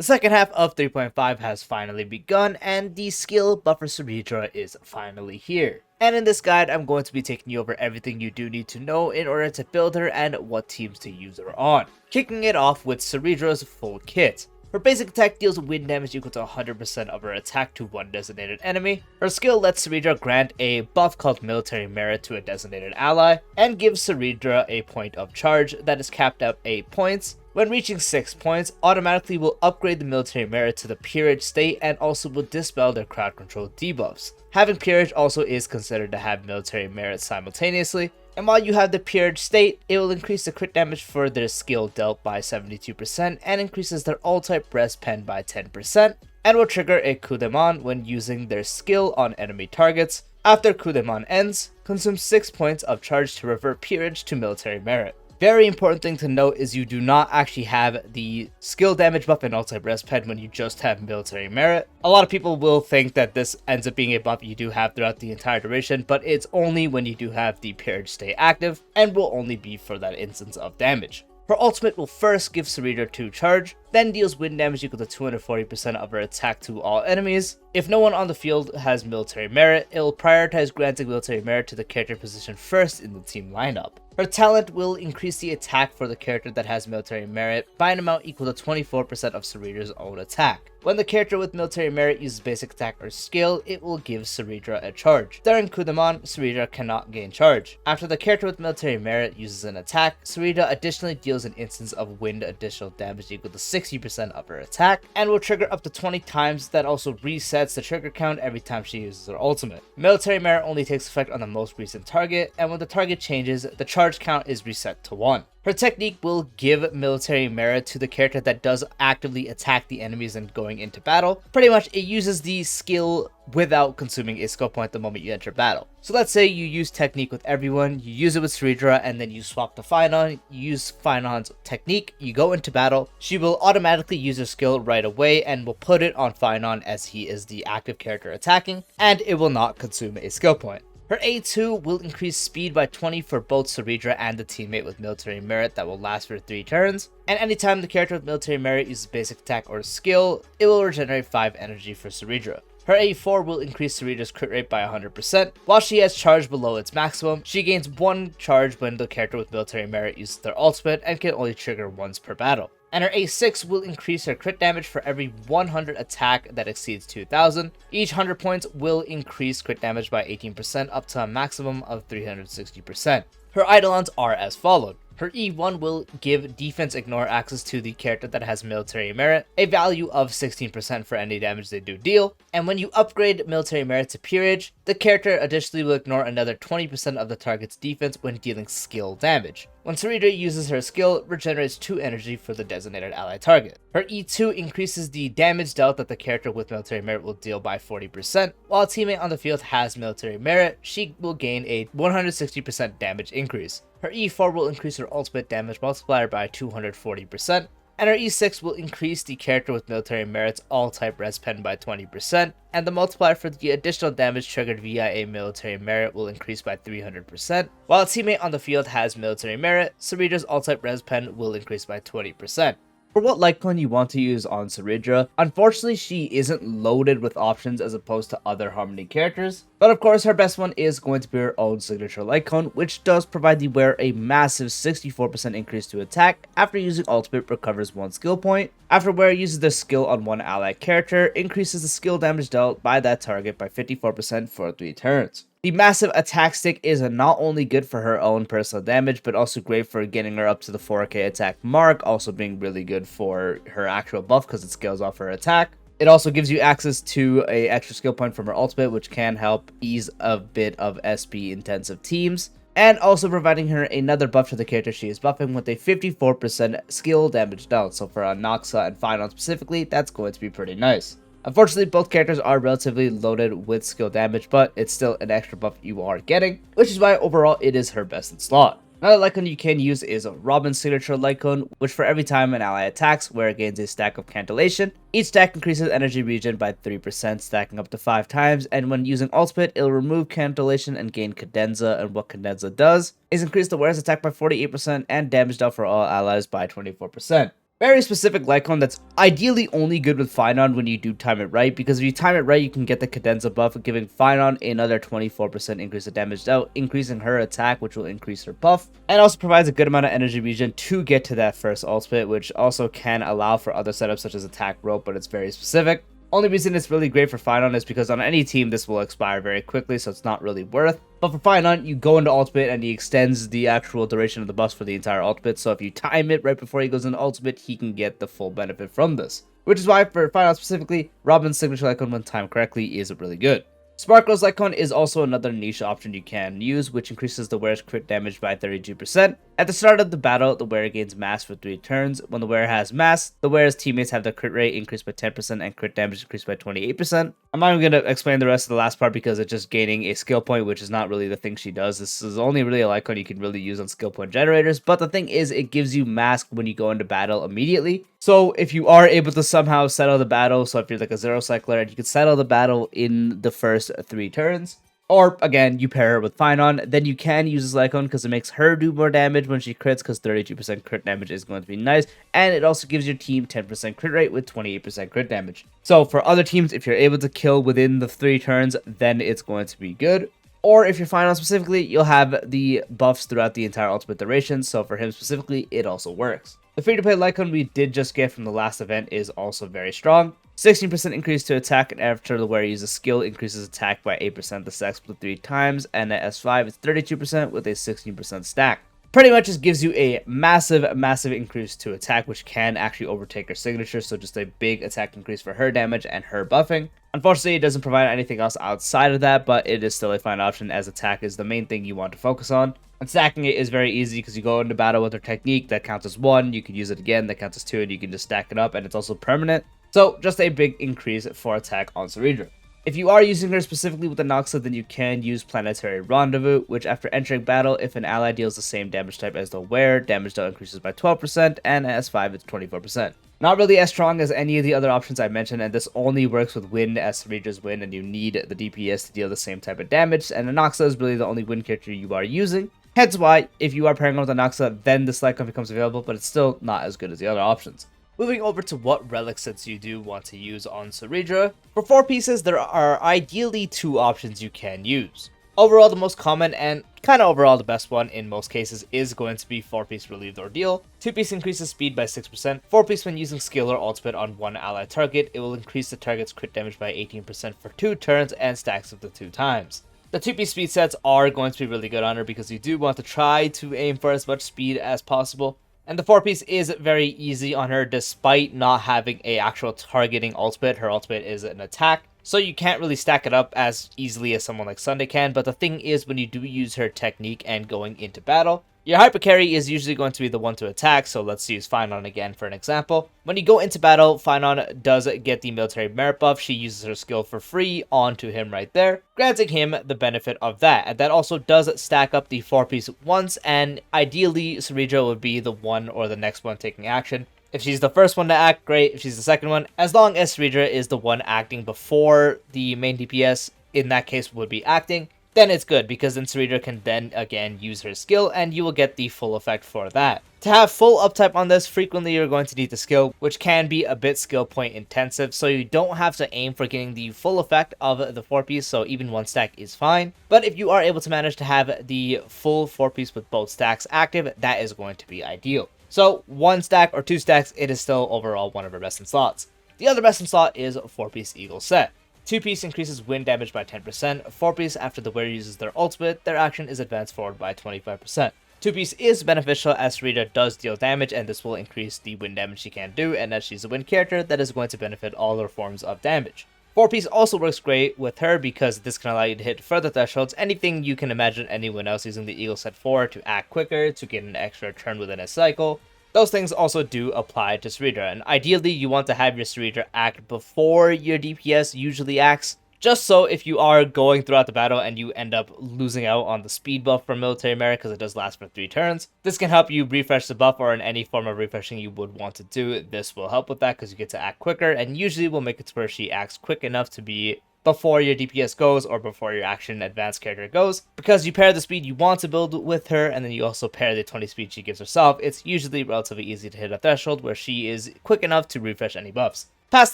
The second half of 3.5 has finally begun, and the skill buff for Cerydra is finally here. And in this guide, I'm going to be taking you over everything you do need to know in order to build her and what teams to use her on. Kicking it off with Cerydra's full kit. Her basic attack deals wind damage equal to 100% of her attack to one designated enemy. Her skill lets Cerydra grant a buff called Military Merit to a designated ally, and gives Cerydra a point of charge that is capped at 8 points. When reaching 6 points, automatically will upgrade the Military Merit to the Peerage state and also will dispel their crowd control debuffs. Having Peerage also is considered to have Military Merit simultaneously, and while you have the Peerage state, it will increase the crit damage for their skill dealt by 72% and increases their all-type breast pen by 10%, and will trigger a coup de main when using their skill on enemy targets. After coup de main ends, consume 6 points of charge to revert Peerage to Military Merit. Very important thing to note is you do not actually have the skill damage buff and all-type breast pen when you just have Military Merit. A lot of people will think that this ends up being a buff you do have throughout the entire duration, but it's only when you do have the Peerage stay active, and will only be for that instance of damage. Her ultimate will first give Cerydra 2 charge, then deals wind damage equal to 240% of her attack to all enemies. If no one on the field has Military Merit, it will prioritize granting Military Merit to the character positioned first in the team lineup. Her talent will increase the attack for the character that has Military Merit by an amount equal to 24% of Cerydra's own attack. When the character with Military Merit uses basic attack or skill, it will give Cerydra a charge. During coup de main, Cerydra cannot gain charge. After the character with Military Merit uses an attack, Cerydra additionally deals an instance of wind additional damage equal to 60% of her attack, and will trigger up to 20 times. That also resets the trigger count every time she uses her ultimate. Military Merit only takes effect on the most recent target, and when the target changes, the charge count is reset to 1. Her technique will give Military Merit to the character that does actively attack the enemies and going into battle. Pretty much, it uses the skill without consuming a skill point the moment you enter battle. So let's say you use technique with everyone, you use it with Cerydra, and then you swap to Phynon, you use Phynon's technique, you go into battle, she will automatically use her skill right away and will put it on Phynon as he is the active character attacking, and it will not consume a skill point. Her A2 will increase speed by 20 for both Cerydra and the teammate with Military Merit that will last for 3 turns, and anytime the character with Military Merit uses basic attack or skill, it will regenerate 5 energy for Cerydra. Her A4 will increase Cerydra's crit rate by 100%. While she has charge below its maximum, she gains 1 charge when the character with Military Merit uses their ultimate and can only trigger once per battle. And her A6 will increase her crit damage for every 100 attack that exceeds 2000. Each 100 points will increase crit damage by 18% up to a maximum of 360%. Her Eidolons are as followed. Her E1 will give defense ignore access to the character that has Military Merit, a value of 16% for any damage they do deal, and when you upgrade Military Merit to Peerage, the character additionally will ignore another 20% of the target's defense when dealing skill damage. When Cerydra uses her skill, it regenerates 2 energy for the designated ally target. Her E2 increases the damage dealt that the character with Military Merit will deal by 40%. While a teammate on the field has Military Merit, she will gain a 160% damage increase. Her E4 will increase her ultimate damage multiplier by 240%, and her E6 will increase the character with Military Merit's all-type res pen by 20%, and the multiplier for the additional damage triggered via a Military Merit will increase by 300%. While a teammate on the field has Military Merit, Cerydra's all-type res pen will increase by 20%. For what Lightcone you want to use on Cerydra, unfortunately she isn't loaded with options as opposed to other Harmony characters, but of course her best one is going to be her own signature Lightcone, which does provide the wearer a massive 64% increase to attack. After using ultimate, recovers 1 skill point. After wearer uses their skill on one allied character, increases the skill damage dealt by that target by 54% for 3 turns. The massive attack stick is not only good for her own personal damage, but also great for getting her up to the 4k attack mark, also being really good for her actual buff because it scales off her attack. It also gives you access to an extra skill point from her ultimate, which can help ease a bit of SP intensive teams, and also providing her another buff to the character she is buffing with a 54% skill damage dealt. So for Noxa and Phynon specifically, that's going to be pretty nice. Unfortunately, both characters are relatively loaded with skill damage, but it's still an extra buff you are getting, which is why overall it is her best in slot. Another Lightcone you can use is Robin's signature Lightcone, which for every time an ally attacks, where it gains a stack of Cantillation. Each stack increases energy regen by 3%, stacking up to 5 times, and when using ultimate, it'll remove Cantillation and gain Cadenza, and what Cadenza does is increase the wearer's attack by 48% and damage dealt for all allies by 24%. Very specific Lightcone that's ideally only good with Finon when you do time it right, because if you time it right, you can get the Cadenza buff, giving Finon another 24% increase of damage out, increasing her attack, which will increase her buff, and also provides a good amount of energy regen to get to that first ultimate, which also can allow for other setups such as attack rope, but it's very specific. Only reason it's really great for Finon is because on any team this will expire very quickly, so it's not really worth. But for Finon, you go into ultimate and he extends the actual duration of the buffs for the entire ultimate, so if you time it right before he goes into ultimate, he can get the full benefit from this. Which is why for Finon specifically, Robin's signature Lightcone when timed correctly is really good. Sparkle's Lightcone is also another niche option you can use, which increases the wearer's crit damage by 32%. At the start of the battle, the wearer gains mass for 3 turns. When the wearer has mass, the wearer's teammates have the crit rate increased by 10% and crit damage increased by 28%. I'm not even going to explain the rest of the last part because it's just gaining a skill point, which is not really the thing she does. This is only really a Lightcone you can really use on skill point generators, but the thing is, it gives you mask when you go into battle immediately. So if you are able to somehow settle the battle, so if you're like a zero cycler and you can settle the battle in the first 3 turns, or again, you pair her with Finon, then you can use this Lightcone because it makes her do more damage when she crits, because 32% crit damage is going to be nice, and it also gives your team 10% crit rate with 28% crit damage. So for other teams, if you're able to kill within the 3 turns, then it's going to be good. Or if you're Finon specifically, you'll have the buffs throughout the entire ultimate duration, so for him specifically, it also works. The free-to-play Lightcone we did just get from the last event is also very strong. 16% increase to attack, and after the wearer uses skill, increases attack by 8%. The stack split 3 times, and at S5 it's 32% with a 16% stack. Pretty much just gives you a massive increase to attack, which can actually overtake her signature, so just a big attack increase for her damage and her buffing. Unfortunately, it doesn't provide anything else outside of that, but it is still a fine option as attack is the main thing you want to focus on. And stacking it is very easy because you go into battle with her technique that counts as 1, you can use it again, that counts as 2, and you can just stack it up, and it's also permanent. So just a big increase for attack on Cerydra. If you are using her specifically with the Noxa, then you can use Planetary Rendezvous, which after entering battle, if an ally deals the same damage type as the wearer, damage dealt increases by 12%, and at S5 it's 24%. Not really as strong as any of the other options I mentioned, and this only works with Wind as Cerydra's Wind, and you need the DPS to deal the same type of damage, and the Noxa is really the only Wind character you are using. Hence why, if you are pairing up with the Noxa, then this Lightcone becomes available, but it's still not as good as the other options. Moving over to what relic sets you do want to use on Cerydra. For 4 pieces, there are ideally 2 options you can use. Overall, the most common and kind of overall the best one in most cases is going to be 4-piece Relieved Ordeal. 2-piece increases speed by 6%. 4-piece when using skill or ultimate on one ally target, it will increase the target's crit damage by 18% for 2 turns and stacks up to 2 times. The 2-piece speed sets are going to be really good on her because you do want to try to aim for as much speed as possible. And the 4-piece is very easy on her despite not having a actual targeting ultimate. Her ultimate is an attack, so you can't really stack it up as easily as someone like Sunday can. But the thing is, when you do use her technique and going into battle, your hyper carry is usually going to be the one to attack, so let's use Finon again for an example. When you go into battle, Finon does get the military merit buff. She uses her skill for free onto him right there, granting him the benefit of that. And that also does stack up the 4-piece once, and ideally Cerydra would be the one or the next one taking action. If she's the first one to act, great. If she's the second one, as long as Cerydra is the one acting before the main DPS, in that case would be acting, then it's good, because then Cerydra can then again use her skill and you will get the full effect for that. To have full uptype on this, frequently you're going to need the skill, which can be a bit skill point intensive, so you don't have to aim for getting the full effect of the 4-piece, so even 1 stack is fine. But if you are able to manage to have the full 4-piece with both stacks active, that is going to be ideal. So 1 stack or 2 stacks, it is still overall one of our best in slots. The other best in slot is 4-piece Eagle set. 2-piece increases wind damage by 10%, 4-piece after the wearer uses their ultimate, their action is advanced forward by 25%. 2-piece is beneficial as Cerydra does deal damage, and this will increase the wind damage she can do, and as she's a wind character, that is going to benefit all her forms of damage. 4-piece also works great with her because this can allow you to hit further thresholds, anything you can imagine anyone else using the Eagle set for, to act quicker, to get an extra turn within a cycle. Those things also do apply to Cerydra, and ideally you want to have your Cerydra act before your DPS usually acts, just so if you are going throughout the battle and you end up losing out on the speed buff from military merit because it does last for 3 turns, this can help you refresh the buff, or in any form of refreshing you would want to do. This will help with that because you get to act quicker, and usually will make it to where she acts quick enough to be before your DPS goes or before your action advanced character goes, because you pair the speed you want to build with her and then you also pair the 20 speed she gives herself. It's usually relatively easy to hit a threshold where she is quick enough to refresh any buffs. Past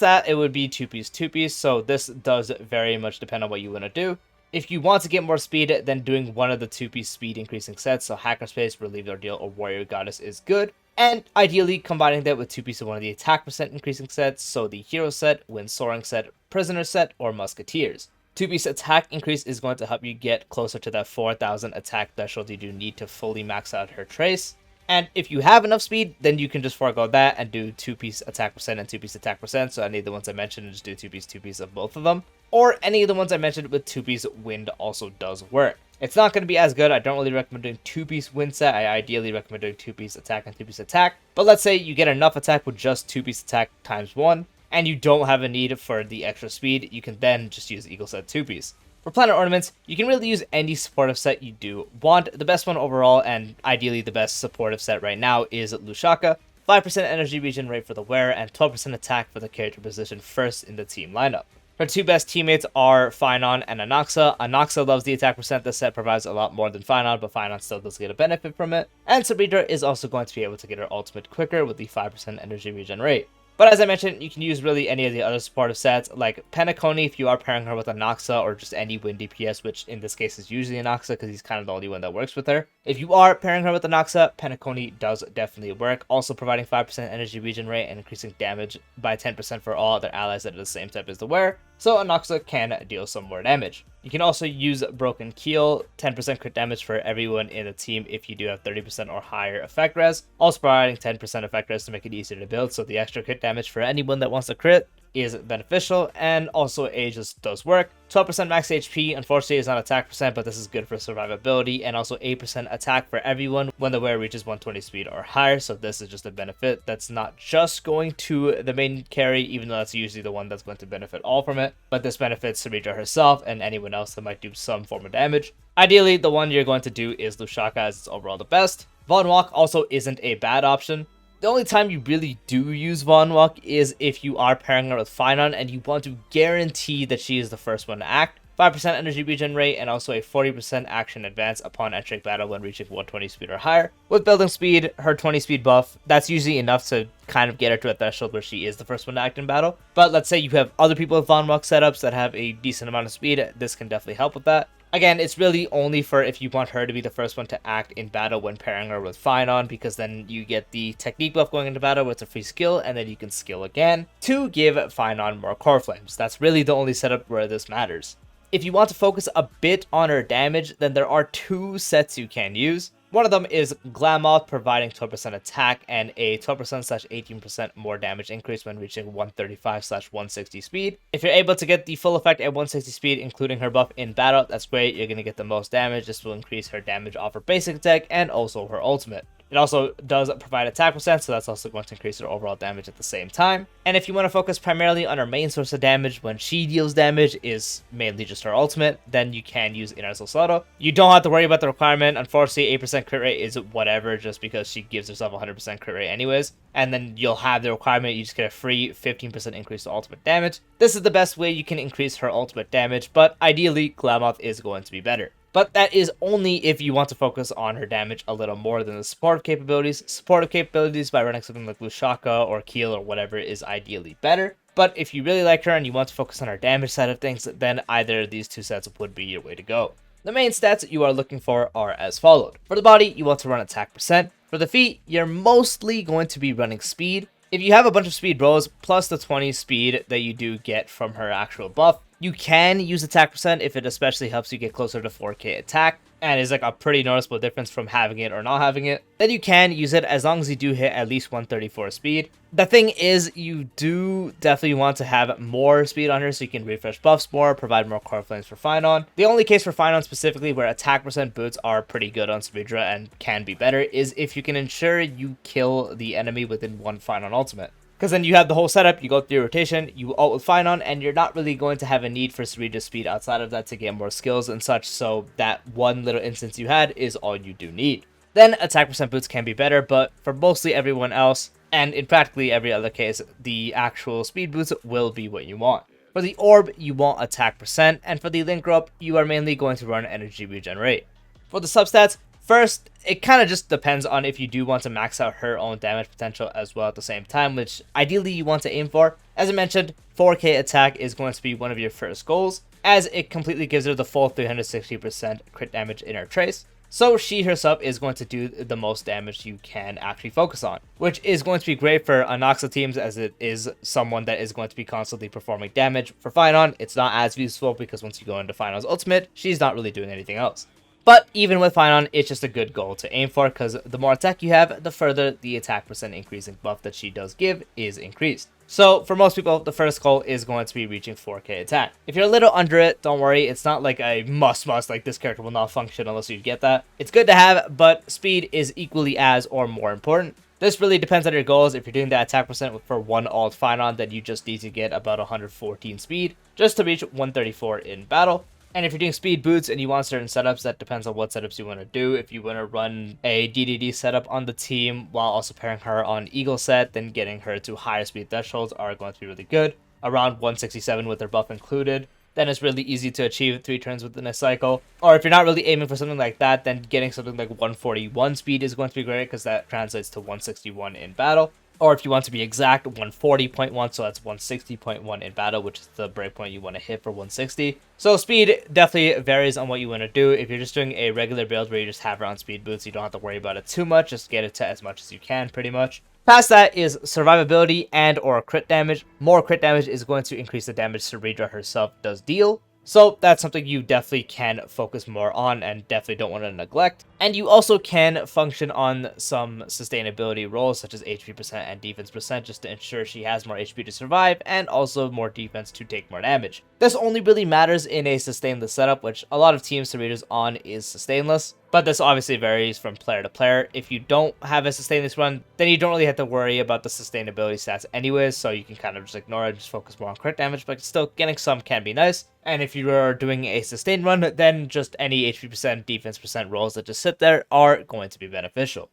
that, it would be 2-piece, so this does very much depend on what you want to do. If you want to get more speed, then doing one of the 2-piece speed increasing sets, so Hackerspace, Relieved Ordeal, or Warrior Goddess is good. And ideally combining that with 2-piece of one of the attack percent increasing sets, so the Hero set, Wind Soaring set, Prisoner set, or Musketeers. 2-piece attack increase is going to help you get closer to that 4,000 attack threshold you do need to fully max out her trace. And if you have enough speed, then you can just forego that and do 2-piece attack percent and 2-piece attack percent. So any of the ones I mentioned, just do 2-piece of both of them. Or any of the ones I mentioned with 2-piece wind also does work. It's not going to be as good. I don't really recommend doing 2-piece wind set. I ideally recommend doing 2-piece attack and 2-piece attack. But let's say you get enough attack with just 2-piece attack times 1, and you don't have a need for the extra speed, you can then just use Eagle set 2-piece. For planet ornaments, you can really use any supportive set you do want. The best one overall, and ideally the best supportive set right now, is Lushaka. 5% energy regen rate for the wearer, and 12% attack for the character positioned first in the team lineup. Her two best teammates are Phynon and Anaxa. Anaxa loves the attack percent. This set provides a lot more than Phynon, but Phynon still does get a benefit from it. And Cerydra is also going to be able to get her ultimate quicker with the 5% energy regen rate. But as I mentioned, you can use really any of the other supportive sets, like Penacony if you are pairing her with Anaxa, or just any wind DPS, which in this case is usually Anaxa because he's kind of the only one that works with her. If you are pairing her with Anaxa, Penacony does definitely work, also providing 5% energy regen rate and increasing damage by 10% for all other allies that are the same type as the wearer, so Anaxa can deal some more damage. You can also use Broken Keel, 10% crit damage for everyone in the team if you do have 30% or higher effect res, also providing 10% effect res to make it easier to build, so the extra crit damage for anyone that wants to crit is beneficial, and also Aegis does work. 12% max HP, unfortunately is not attack percent, but this is good for survivability, and also 8% attack for everyone when the wearer reaches 120 speed or higher, so this is just a benefit that's not just going to the main carry, even though that's usually the one that's going to benefit all from it, but this benefits Cerydra herself and anyone else that might do some form of damage. Ideally, the one you're going to do is Lushaka, as it's overall the best. Von Walk also isn't a bad option. The only time you really do use Von Walk is if you are pairing her with Phynon and you want to guarantee that she is the first one to act. 5% energy regen rate and also a 40% action advance upon entering battle when reaching 120 speed or higher. With building speed, her 20 speed buff, that's usually enough to kind of get her to a threshold where she is the first one to act in battle. But let's say you have other people with Von Walk setups that have a decent amount of speed, this can definitely help with that. Again, it's really only for if you want her to be the first one to act in battle when pairing her with Phynon, because then you get the technique buff going into battle with a free skill, and then you can skill again to give Phynon more core flames. That's really the only setup where this matters. If you want to focus a bit on her damage, then there are two sets you can use. One of them is Glamoth, providing 12% attack and a 12%/18% more damage increase when reaching 135/160 speed. If you're able to get the full effect at 160 speed, including her buff in battle, that's great. You're going to get the most damage. This will increase her damage off her basic attack and also her ultimate. It also does provide attack percent, so that's also going to increase her overall damage at the same time. And if you want to focus primarily on her main source of damage when she deals damage is mainly just her ultimate, then you can use Inner Solsado. You don't have to worry about the requirement. Unfortunately, 8% crit rate is whatever, just because she gives herself 100% crit rate anyways. And then you'll have the requirement, you just get a free 15% increase to ultimate damage. This is the best way you can increase her ultimate damage, but ideally, Glamoth is going to be better. But that is only if you want to focus on her damage a little more than the supportive capabilities. Supportive capabilities by running something like Lushaka or Keel or whatever is ideally better. But if you really like her and you want to focus on her damage side of things, then either of these two sets would be your way to go. The main stats you are looking for are as followed. For the body, you want to run attack percent. For the feet, you're mostly going to be running speed. If you have a bunch of speed rolls, plus the 20 speed that you do get from her actual buff, you can use attack percent if it especially helps you get closer to 4k attack, and is like a pretty noticeable difference from having it or not having it. Then you can use it as long as you do hit at least 134 speed. The thing is, you do definitely want to have more speed on her so you can refresh buffs more, provide more core flames for Phynon. The only case for Phynon specifically where attack percent boots are pretty good on Cerydra and can be better is if you can ensure you kill the enemy within one Phynon ultimate. Because then you have the whole setup, you go through your rotation, you ult with Phynon, and you're not really going to have a need for Cerydra's speed outside of that to get more skills and such, so that one little instance you had is all you do need. Then attack percent boots can be better, but for mostly everyone else, and in practically every other case, the actual speed boots will be what you want. For the orb, you want attack percent, and for the link up, you are mainly going to run energy regenerate. For the substats, first, it kind of just depends on if you do want to max out her own damage potential as well at the same time, which ideally you want to aim for. As I mentioned, 4k attack is going to be one of your first goals, as it completely gives her the full 360% crit damage in her trace. So she herself is going to do the most damage you can actually focus on, which is going to be great for Anoxa teams, as it is someone that is going to be constantly performing damage. For Finon, it's not as useful because once you go into Finon's ultimate, she's not really doing anything else. But even with Finon, it's just a good goal to aim for, because the more attack you have, the further the attack percent increasing buff that she does give is increased. So for most people, the first goal is going to be reaching 4k attack. If you're a little under it, don't worry, it's not like a must, like this character will not function unless you get that. It's good to have, but speed is equally as or more important. This really depends on your goals. If you're doing that attack percent for one alt Finon, then you just need to get about 114 speed just to reach 134 in battle. And if you're doing speed boots and you want certain setups, that depends on what setups you want to do. If you want to run a DDD setup on the team while also pairing her on Eagle set, then getting her to higher speed thresholds are going to be really good. Around 167 with her buff included, then it's really easy to achieve 3 turns within a cycle. Or if you're not really aiming for something like that, then getting something like 141 speed is going to be great, because that translates to 161 in battle. Or if you want to be exact, 140.1, so that's 160.1 in battle, which is the breakpoint you want to hit for 160. So speed definitely varies on what you want to do. If you're just doing a regular build where you just have her on speed boots, you don't have to worry about it too much. Just get it to as much as you can, pretty much. Past that is survivability and or crit damage. More crit damage is going to increase the damage Cerydra herself does deal. So that's something you definitely can focus more on and definitely don't want to neglect. And you also can function on some sustainability roles such as HP percent and defense percent, just to ensure she has more HP to survive and also more defense to take more damage. This only really matters in a sustainless setup, which a lot of teams Cerydra's on is sustainless. But this obviously varies from player to player. If you don't have a sustainless run, then you don't really have to worry about the sustainability stats anyways, so you can kind of just ignore it and just focus more on crit damage, but still getting some can be nice. And if you are doing a sustained run, then just any HP percent, defense percent rolls that just sit there are going to be beneficial.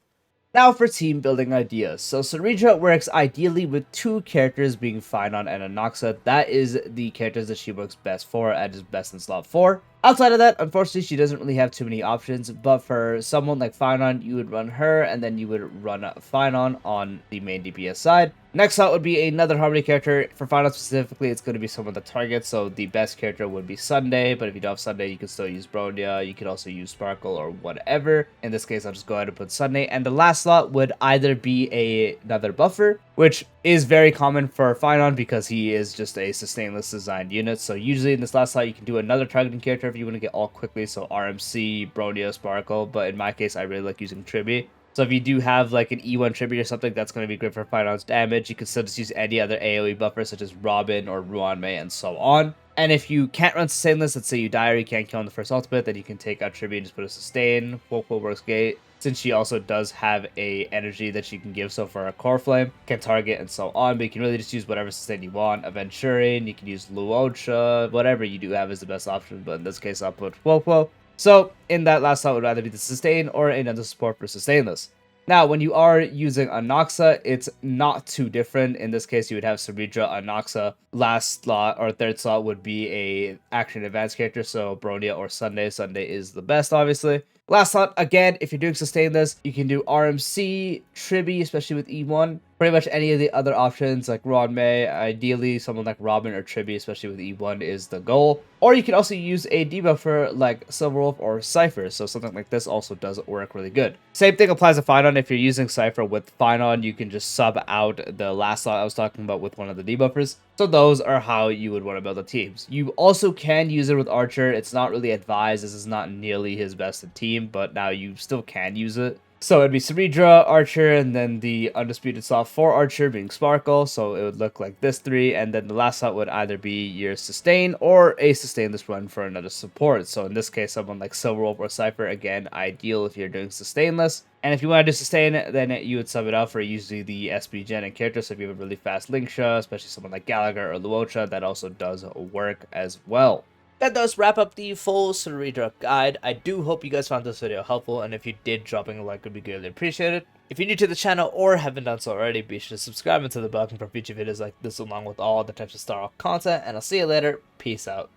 Now for team building ideas. So Cerydra works ideally with 2 characters being Finon and Anoxa. That is the characters that she works best for and is best in slot 4. Outside of that, unfortunately, she doesn't really have too many options, but for someone like Finon, you would run her, and then you would run Finon on the main DPS side. Next out would be another Harmony character. For Finon specifically, it's going to be someone that targets, so the best character would be Sunday, but if you don't have Sunday, you can still use Bronya, you could also use Sparkle or whatever. In this case, I'll just go ahead and put Sunday, and the last slot would either be another buffer, which is very common for Finon because he is just a sustainless designed unit. So usually in this last slot, you can do another targeting character if you want to get all quickly, so RMC, Bronya, Sparkle, but in my case, I really like using Tribi. So if you do have like an E1 Tribi or something, that's going to be great for Finon's damage. You can still just use any other AoE buffer such as Robin or Ruanmei and so on. And if you can't run Sustainless, let's say you die or you can't kill on the first ultimate, then you can take out Tribi and just put a Sustain. Woeful works great, since she also does have a energy that she can give, so for a Core Flame, can target and so on, but you can really just use whatever Sustain you want. Aventurin, you can use Luocha, whatever you do have is the best option, but in this case I'll put Woeful. So in that last slot would either be the Sustain or another support for Sustainless. Now, when you are using Anoxa, it's not too different. In this case, you would have Cerydra, Anoxa. Last slot or third slot would be a action advanced character, so Bronya or Sunday. Sunday is the best, obviously. Last slot, again, if you're doing Sustainless, you can do RMC, Tribi, especially with E1. Pretty much any of the other options, like Ruanmei, ideally someone like Robin or Tribi, especially with E1, is the goal. Or you can also use a debuffer like Silverwolf or Cypher, so something like this also does work really good. Same thing applies to Finon. If you're using Cypher with Finon, you can just sub out the last slot I was talking about with one of the debuffers. So those are how you would want to build the teams. You also can use it with Archer. It's not really advised. This is not nearly his best team, but now you still can use it. So it'd be Cerydra, Archer, and then the undisputed slot for Archer being Sparkle, so it would look like this 3, and then the last slot would either be your Sustain or a Sustainless run for another support. So in this case, someone like Silverwolf or Cypher, again, ideal if you're doing Sustainless. And if you want to do Sustain, then you would sub it out for usually the SB Gen and character, so if you have a really fast Linksha, especially someone like Gallagher or Luocha, that also does work as well. That does wrap up the full Cerydra guide. I do hope you guys found this video helpful, and if you did, dropping a like would be greatly appreciated. If you're new to the channel or haven't done so already, be sure to subscribe and to the button for future videos like this along with all the types of Star Wars content, and I'll see you later. Peace out.